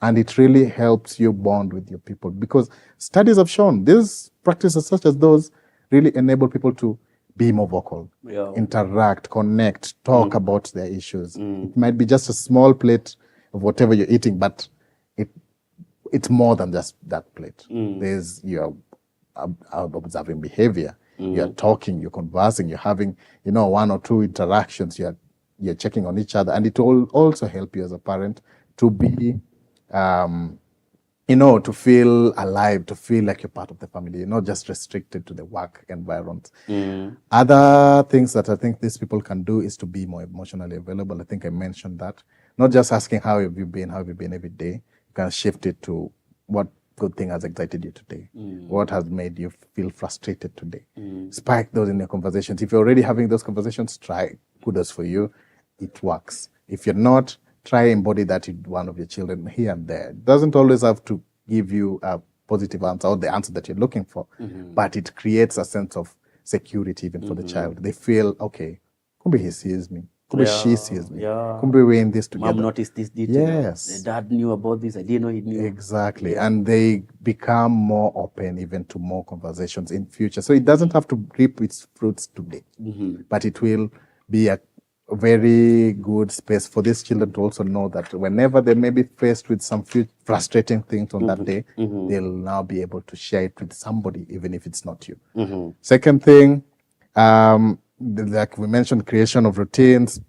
And it really helps you bond with your people, because studies have shown these practices such as those really enable people to be more vocal, interact, connect, talk about their issues. It might be just a small plate of whatever you're eating, but it's more than just that plate. There's you're observing behavior, you're talking, you're conversing, you're having one or two interactions, you're checking on each other, and it will also help you as a parent to be to feel alive, to feel like you're part of the family. You're not just restricted to the work environment. Other things that I think these people can do is to be more emotionally available. I think I mentioned that. Not just asking how have you been every day. You can shift it to what good thing has excited you today. What has made you feel frustrated today. Spike those in your conversations. If you're already having those conversations, try. Kudos for you. It works. If you're not, try embody that in one of your children here and there. It doesn't always have to give you a positive answer or the answer that you're looking for, but it creates a sense of security even for the child. They feel, okay, kumbe he sees me, kumbe she sees me, kumbe we're in this together. Mom noticed this detail. Yes. The dad knew about this. I didn't know he knew. Exactly. And they become more open even to more conversations in future. So it doesn't have to reap its fruits today, but it will be a very good space for these children to also know that whenever they may be faced with some few frustrating things on that day, they'll now be able to share it with somebody, even if it's not you. Second thing, like we mentioned, creation of routines.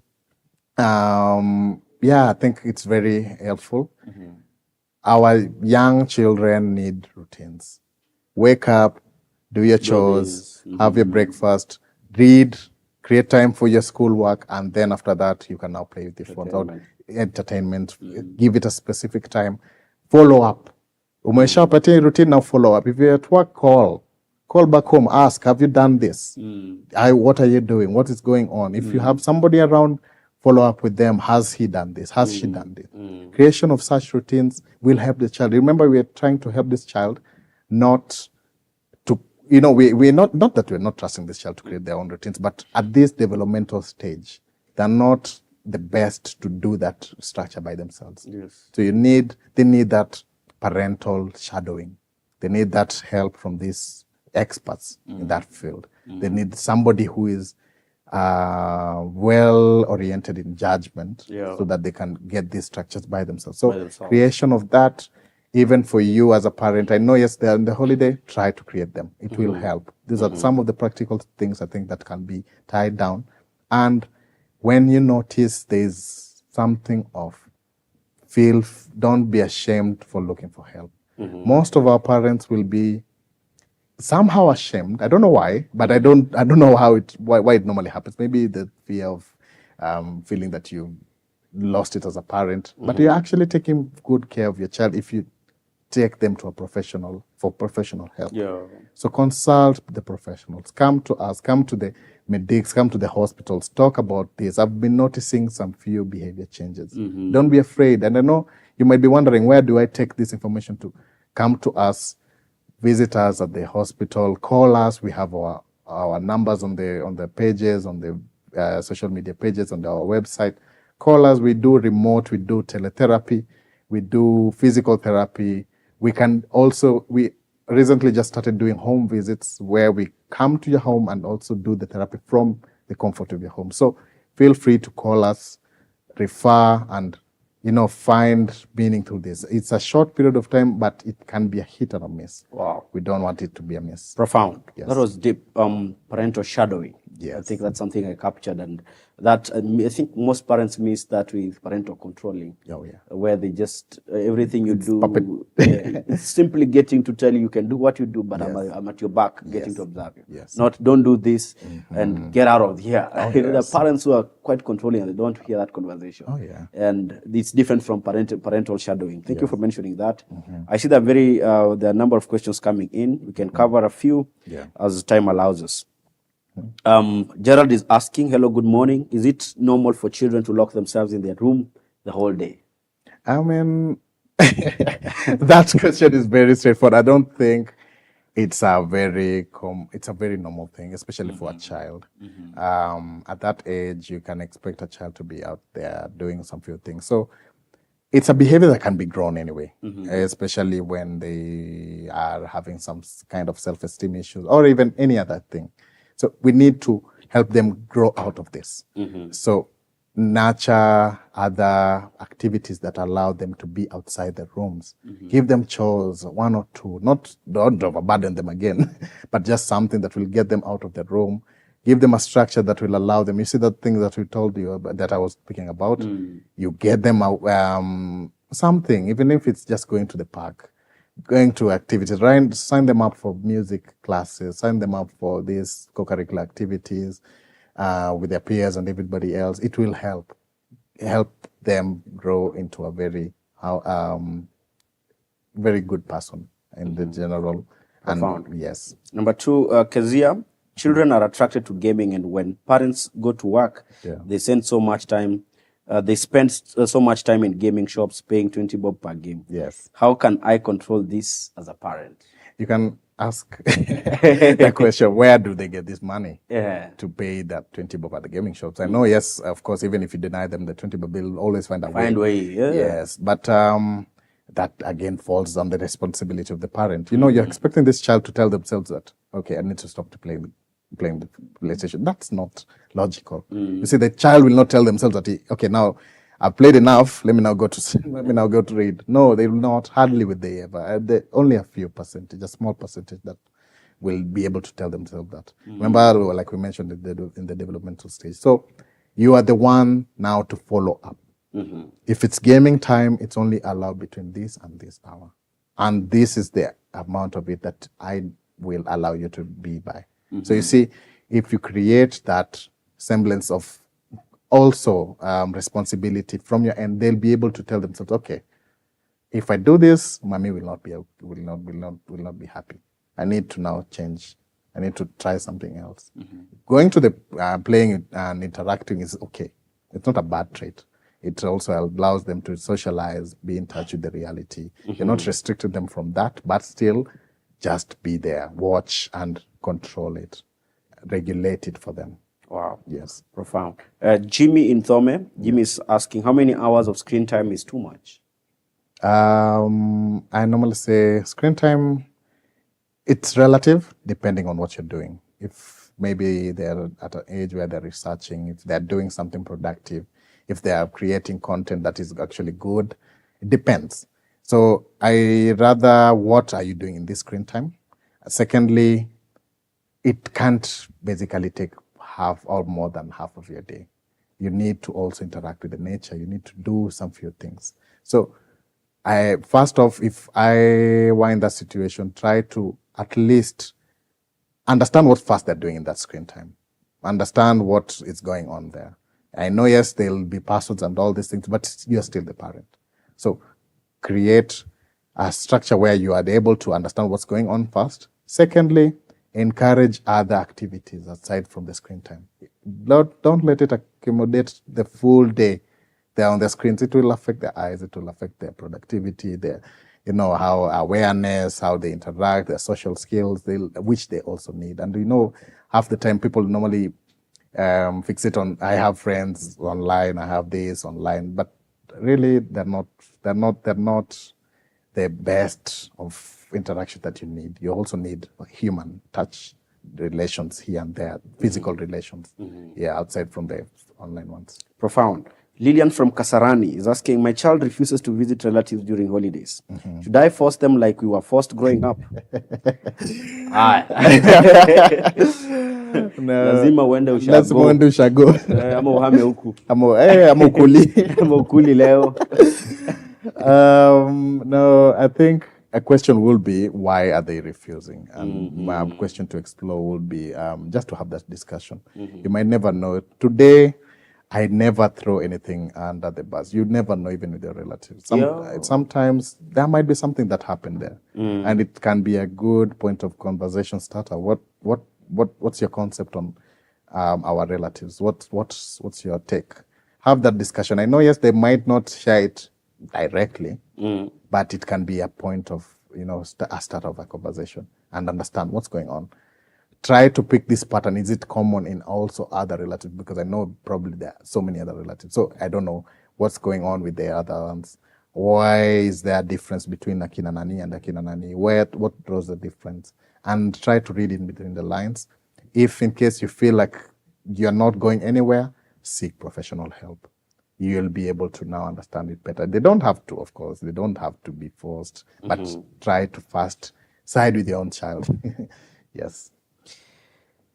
I think it's very helpful. Our young children need routines. Wake up, do your chores, have your breakfast, read, create time for your schoolwork, and then after that, you can now play with the phone or entertainment. Give it a specific time. Follow up. Umeshapatia routine, now follow up. If you're at work, call back home, ask, have you done this? What are you doing? What is going on? If you have somebody around, follow up with them. Has he done this? Has she done this? Creation of such routines will help the child. Remember, we are trying to help this child not to, we're not that we're not trusting this child to create their own routines, but at this developmental stage, they're not the best to do that structure by themselves. Yes. So they need that parental shadowing. They need that help from these experts in that field. They need somebody who is well-oriented in judgment so that they can get these structures by themselves. So creation of that, even for you as a parent, I know, yes, they're on the holiday, try to create them. It will help. These are some of the practical things I think that can be tied down. And when you notice there's something off, don't be ashamed for looking for help. Most of our parents will be somehow ashamed. I don't know why, but I don't know why it normally happens. Maybe the fear of feeling that you lost it as a parent, but you're actually taking good care of your child if you take them to a professional for professional help. So consult the professionals. Come to us. Come to the medics. Come to the hospitals. Talk about this. I've been noticing some few behavior changes. Don't be afraid. And I know you might be wondering, where do I take this information to? Come to us. Visit us at the hospital. Call us. We have our numbers on the pages, on the social media pages, on our website. Call us. We do remote. We do teletherapy. We do physical therapy. We recently just started doing home visits where we come to your home and also do the therapy from the comfort of your home. So feel free to call us, refer, and find meaning through this. It's a short period of time, but it can be a hit or a miss. Wow. We don't want it to be a miss. Profound. Yes. That was deep. Parental shadowing. Yes. I think that's something I captured, and that I think most parents miss that with parental controlling. Oh yeah. Where they just everything you do, puppet. It's simply getting to tell you can do what you do, but Yes. I'm at your back, getting to observe you. Yes. Not don't do this and get out of here. There are yes. parents who are quite controlling and they don't hear that conversation. Oh yeah. And it's different from parental shadowing. Thank you for mentioning that. I see that there are a number of questions coming in. We can cover a few as time allows us. Gerald is asking, hello, good morning. Is it normal for children to lock themselves in their room the whole day? I mean, that question is very straightforward. I don't think it's a very normal thing, especially for a child. At that age, you can expect a child to be out there doing some few things. So it's a behavior that can be grown anyway, especially when they are having some kind of self-esteem issues or even any other thing. So we need to help them grow out of this. So nurture other activities that allow them to be outside the rooms. Give them chores, one or two. Don't overburden them again, but just something that will get them out of the room. Give them a structure that will allow them. You see that thing that we told you about, that I was speaking about? You get them out, something, even if it's just going to the park, going to activities, right? Sign them up for music classes, sign them up for these co-curricular activities with their peers and everybody else. It will help them grow into a very good person in the general. Profound. And yes. Number two, Kezia, children are attracted to gaming, and when parents go to work, they spend so much time in gaming shops paying 20 bob per game. Yes. How can I control this as a parent? You can ask the question, where do they get this money to pay that 20 bob at the gaming shops? I know, yes, of course, even if you deny them the 20 bob, they'll always find a way. Yes, but that again falls on the responsibility of the parent. You're expecting this child to tell themselves that, okay, I need to stop playing the PlayStation. That's not logical. You see, the child will not tell themselves that, okay, now I've played enough. Let me now go to read. No, they will not. Hardly will they ever. Only a few percentage, a small percentage that will be able to tell themselves that. Remember, like we mentioned in the developmental stage. So you are the one now to follow up. If it's gaming time, it's only allowed between this and this hour, and this is the amount of it that I will allow you to be by. So you see, if you create that semblance of also responsibility from your end, they'll be able to tell themselves, okay, if I do this, mommy will not be happy. I need to now change. I need to try something else. Going to the playing and interacting is okay. It's not a bad trait. It also allows them to socialize, be in touch with the reality. You're not restricting them from that, but still just be there, watch and control it, regulate it for them. Wow. Yes. Profound. Jimmy in Thome. Jimmy is asking, how many hours of screen time is too much? I normally say screen time, it's relative depending on what you're doing. If maybe they're at an age where they're researching, if they're doing something productive, if they are creating content that is actually good, it depends. So I rather, what are you doing in this screen time? Secondly, it can't basically take half or more than half of your day. You need to also interact with the nature. You need to do some few things. So first off, if I were in that situation, try to at least understand what first they're doing in that screen time. Understand what is going on there. I know, yes, there'll be passwords and all these things, but you're still the parent. So create a structure where you are able to understand what's going on first. Secondly, encourage other activities aside from the screen time. Don't let it accumulate the full day. They're on the screens. It will affect their eyes. It will affect their productivity, their, how awareness, how they interact, their social skills, which they also need. And half the time people normally fixate on, I have friends online, I have this online, but really they're not the best of interaction that you need. You also need human touch relations here and there, physical relations, outside from the online ones. Profound. Lillian from Kasarani is asking, my child refuses to visit relatives during holidays. Should I force them like we were forced growing up? Lazima uende ushago. Ama uhame huku. Ama ukuli. Ama ukuli leo. No, I think a question will be, why are they refusing? And my question to explore will be just to have that discussion. You might never know. Today, I never throw anything under the bus. You never know, even with your relatives. Sometimes there might be something that happened there, and it can be a good point of conversation starter. What's your concept on our relatives? What's your take? Have that discussion. I know, yes, they might not share it directly, but it can be a point of a start of a conversation and understand what's going on. Try to pick this pattern. Is it common in also other relatives? Because I know probably there are so many other relatives. So I don't know what's going on with the other ones. Why is there a difference between Akina Nani and Akina Nani? What draws the difference? And try to read in between the lines. If in case you feel like you're not going anywhere, seek professional help. You'll be able to now understand it better. They don't have to, of course. They don't have to be forced. But try to first side with your own child. Yes.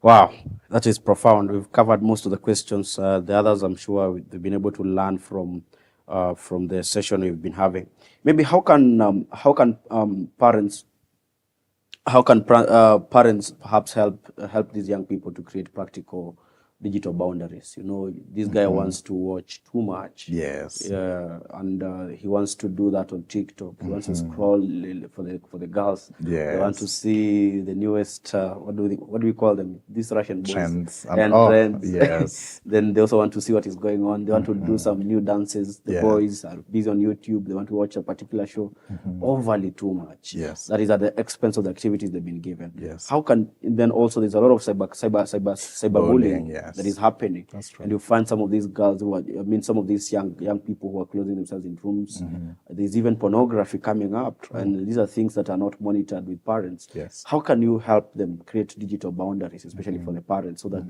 Wow, that is profound. We've covered most of the questions. The others, I'm sure, they've been able to learn from the session we've been having. Maybe how can parents perhaps help these young people to create practical digital boundaries? This guy wants to watch too much. Yes. And he wants to do that on TikTok. He wants to scroll for the girls. Yes. They want to see the newest what do we call them? These Russian boys. Trends. Trends. Yes. Then they also want to see what is going on. They want to do some new dances. The boys are busy on YouTube. They want to watch a particular show. Overly too much. Yes. That is at the expense of the activities they've been given. Yes. How can then also there's a lot of cyberbullying. Yes. That is happening. That's true. And you find some of these girls some of these young people who are closing themselves in rooms. There's even pornography coming up, and these are things that are not monitored with parents. Yes. How can you help them create digital boundaries, especially for the parents, so that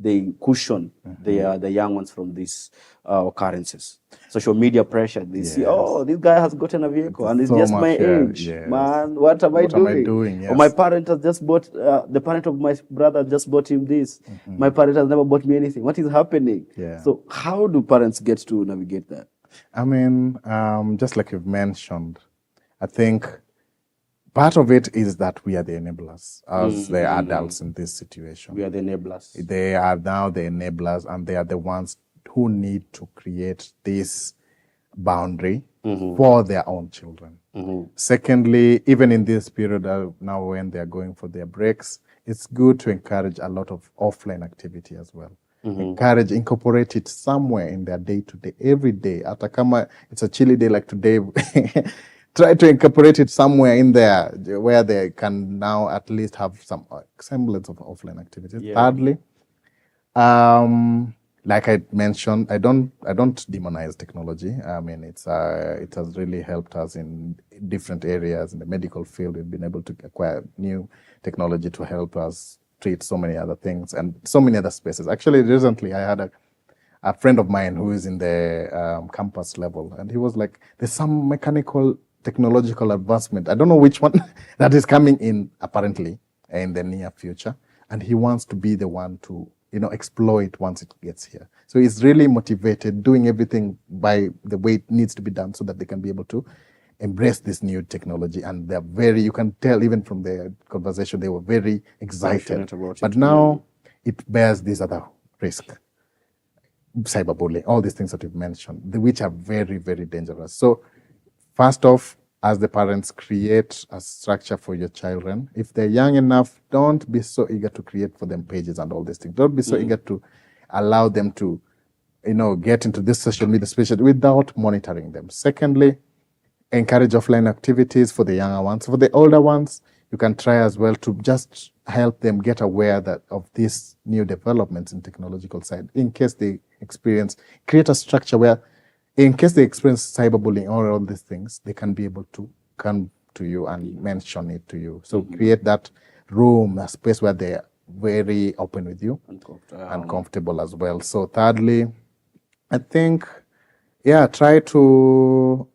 they cushion the young ones from these occurrences? Social media pressure. They see, this guy has gotten a vehicle and it's so just my much, yeah, age. yes. Man, what am I doing? Yes. Or my parent has just bought, the parent of my brother just bought him this. My parent has never bought me anything. What is happening? Yeah. So how do parents get to navigate that? I mean, just like you've mentioned, I think part of it is that we are the enablers as the adults in this situation. We are the enablers. They are now the enablers, and they are the ones who need to create this boundary for their own children. Secondly, even in this period now when they are going for their breaks, it's good to encourage a lot of offline activity as well. encourage, incorporate it somewhere in their day-to-day, every day. Hata kama it's a chilly day like today, try to incorporate it somewhere in there where they can now at least have some semblance of offline activities. Yeah. Thirdly, like I mentioned, I don't demonize technology. I mean, it has really helped us in different areas in the medical field. We've been able to acquire new technology to help us treat so many other things and so many other spaces. Actually, recently I had a friend of mine who is in the campus level, and he was like, "There's some mechanical technological advancement. I don't know which one that is coming in apparently in the near future, and he wants to be the one to." Exploit once it gets here. So he's really motivated, doing everything by the way it needs to be done so that they can be able to embrace this new technology. And they're you can tell even from their conversation, they were very excited. But now it bears this other risk. Cyberbullying, all these things that you've mentioned, which are very, very dangerous. So first off, as the parents, create a structure for your children. If they're young enough, don't be so eager to create for them pages and all these things. Don't be so eager to allow them to, get into this social media space without monitoring them. Secondly, encourage offline activities for the younger ones. For the older ones, you can try as well to just help them get aware of these new developments in technological side. In case they create a structure where in case they experience cyberbullying or all these things, they can be able to come to you and mention it to you. So create that room, a space where they're very open with you and comfortable as well. So thirdly, I think, try to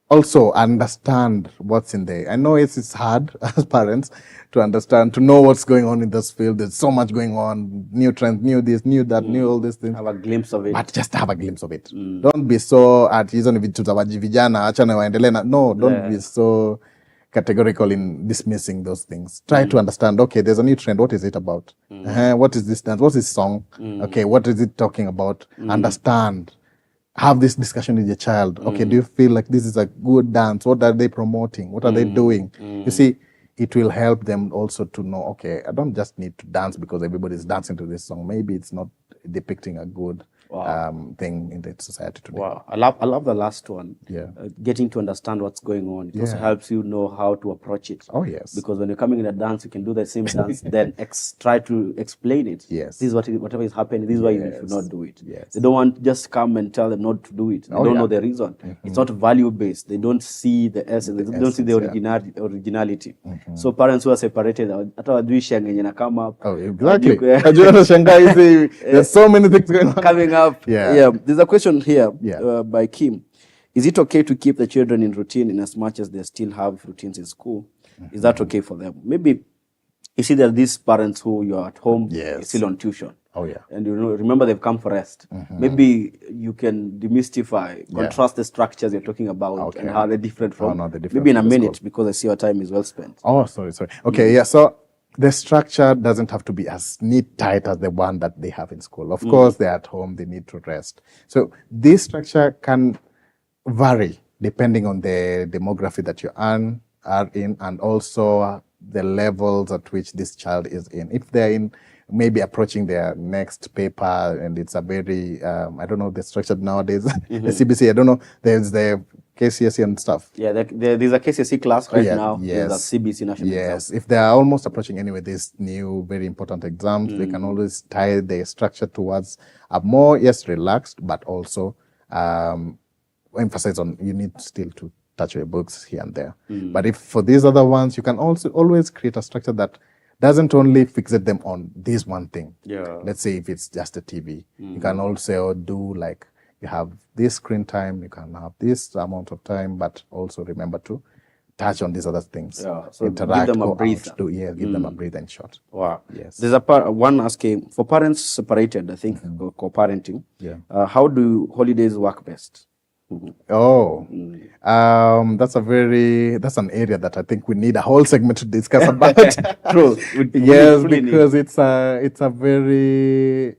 also understand what's in there. I know it's hard as parents to understand, to know what's going on in this field. There's so much going on, new trends, new this, new that, new all these things. Have a glimpse of it. But just have a glimpse of it. Don't be so at hizo vitu za vijana, acha na waendelee na. No, don't be so categorical in dismissing those things. Try to understand, okay, there's a new trend. What is it about? What is this dance? What's this song? Okay, what is it talking about? Understand. Have this discussion with your child. Okay, do you feel like this is a good dance? What are they promoting? What are they doing? You see, it will help them also to know, okay, I don't just need to dance because everybody's dancing to this song. Maybe it's not depicting a good thing in the society today. Wow, I love the last one. Yeah. Getting to understand what's going on. It also helps you know how to approach it. Oh, yes. Because when you're coming in a dance, you can do the same dance, then try to explain it. Yes. This is whatever is happening. This is why you should not do it. Yes. They don't want just come and tell them not to do it. They don't know the reason. It's not value based. They don't see the essence. They don't see the originality. So parents who are separated, hata wajui shangenye na come up. Oh, exactly. There's so many things going on. Coming up. Yeah. There's a question here by Kim. Is it okay to keep the children in routine in as much as they still have routines in school? Is that okay for them? Maybe you see there are these parents who you're at home, you're still on tuition. Oh, yeah. And remember they've come for rest. Maybe you can demystify, contrast the structures you're talking about and how they're different from. Maybe in a minute, because I see your time is well spent. Oh, sorry. Okay, so the structure doesn't have to be as neat, tight as the one that they have in school. Of course, they're at home, they need to rest. So this structure can vary depending on the demography that you are in, and also the levels at which this child is in. If they're in maybe approaching their next paper and it's a very, I don't know the structure nowadays, the CBC, I don't know, there's the KCSE and stuff. Yeah, there's a KCSE class now. Yes. There's a CBC national exam. If they are almost approaching anyway these new very important exams, they can always tie the structure towards a more, relaxed, but also emphasize on you need still to touch your books here and there. But if for these other ones, you can also always create a structure that doesn't only fixate them on this one thing. Yeah. Let's say if it's just a TV, you can also do like, you have this screen time, you can have this amount of time, but also remember to touch on these other things. Yeah, so interact, give them a breather. Give them a breather in short. Wow. Yes. There's one asking, for parents separated, I think, co-parenting, how do holidays work best? Oh, that's an area that I think we need a whole segment to discuss about. True. Because it's a very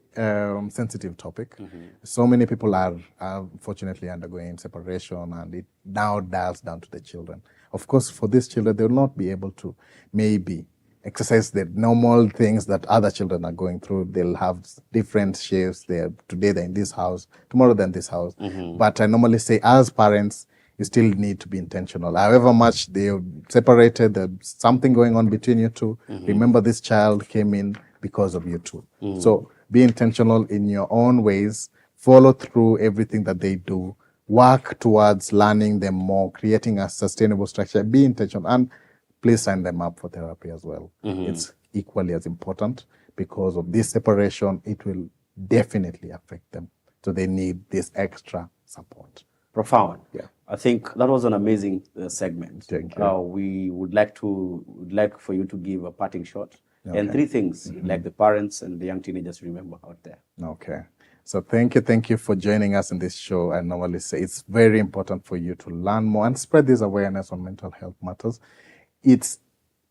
sensitive topic. So many people are unfortunately undergoing separation, and it now dials down to the children. Of course, for these children, they will not be able to maybe exercise the normal things that other children are going through. They'll have different shifts. Today they're in this house, tomorrow they're in this house. But I normally say, as parents, you still need to be intentional. However much they're separated, there's something going on between you two. Remember, this child came in because of you two. So be intentional in your own ways. Follow through everything that they do. Work towards learning them more, creating a sustainable structure. Be intentional, and please sign them up for therapy as well. It's equally as important, because of this separation, it will definitely affect them. So they need this extra support. Profound. Yeah. I think that was an amazing segment. Thank you. We would like for you to give a parting shot and Okay. 3 things like the parents and the young teenagers remember out there. Okay. So thank you for joining us in this show. I normally say it's very important for you to learn more and spread this awareness on mental health matters. It's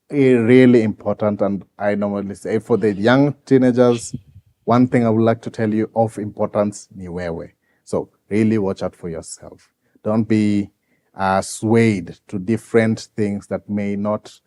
really important, and I normally say for the young teenagers, one thing I would like to tell you of importance, ni wewe. So really watch out for yourself. Don't be swayed to different things that may not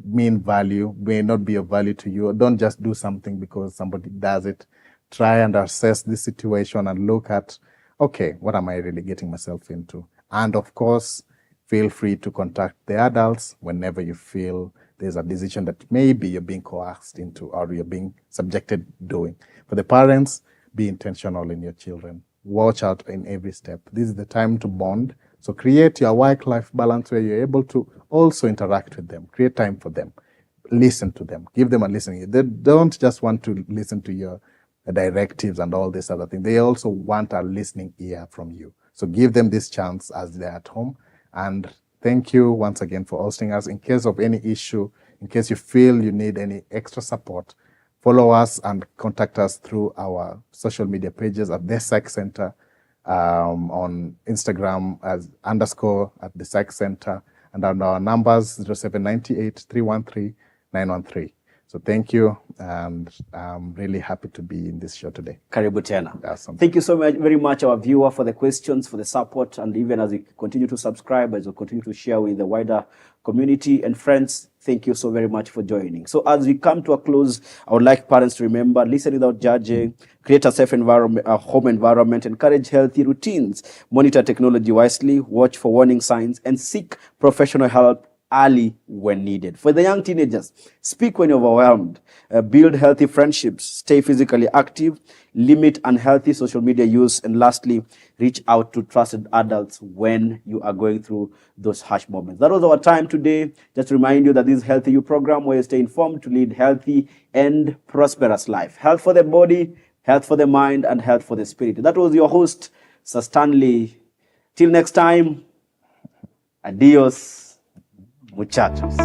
mean value, may not be of value to you. Don't just do something because somebody does it. Try and assess the situation and look at, okay, what am I really getting myself into? And of course, feel free to contact the adults whenever you feel there's a decision that maybe you're being coerced into or you're being subjected doing. For the parents, be intentional in your children. Watch out in every step. This is the time to bond. So create your work-life balance where you're able to also interact with them. Create time for them. Listen to them. Give them a listening. They don't just want to listen to your directives and all this other thing. They also want a listening ear from you. So give them this chance as they're at home. And thank you once again for hosting us. In case of any issue, in case you feel you need any extra support, follow us and contact us through our social media pages at The Psych Center, on Instagram as _ at The Psych Center, and on our numbers 0798 313 913. So thank you, and I'm really happy to be in this show today. Karibu tena. Awesome. Thank you so very much, our viewer, for the questions, for the support, and even as you continue to subscribe, as you continue to share with the wider community and friends, thank you so very much for joining. So as we come to a close, I would like parents to remember, listen without judging, create a safe environment, a home environment, encourage healthy routines, monitor technology wisely, watch for warning signs, and seek professional help early when needed. For the young teenagers, speak when you're overwhelmed, build healthy friendships, stay physically active, limit unhealthy social media use, and lastly, reach out to trusted adults when you are going through those harsh moments. That was our time today. Just to remind you that this is Healthy You program where you stay informed to lead healthy and prosperous life. Health for the body, health for the mind, and health for the spirit. That was your host, Sir Stanley. Till next time, adios. Muchachos.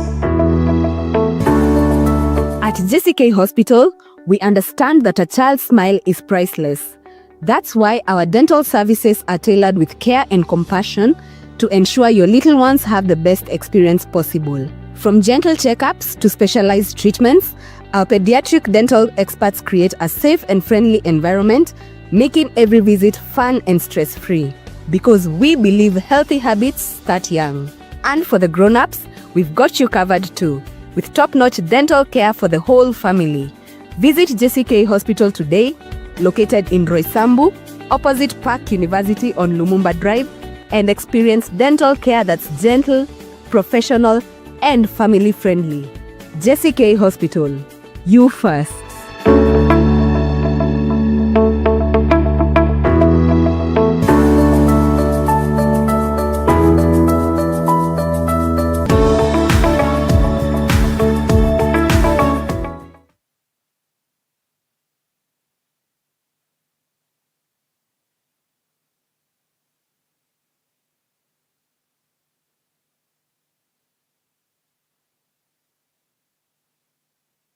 At JCK Hospital, we understand that a child's smile is priceless. That's why our dental services are tailored with care and compassion to ensure your little ones have the best experience possible. From gentle checkups to specialized treatments, our pediatric dental experts create a safe and friendly environment, making every visit fun and stress-free. Because we believe healthy habits start young. And for the grown-ups, we've got you covered too, with top-notch dental care for the whole family. Visit JCK Hospital today, located in Roysambu, opposite Park University on Lumumba Drive, and experience dental care that's gentle, professional, and family-friendly. JCK Hospital, you first.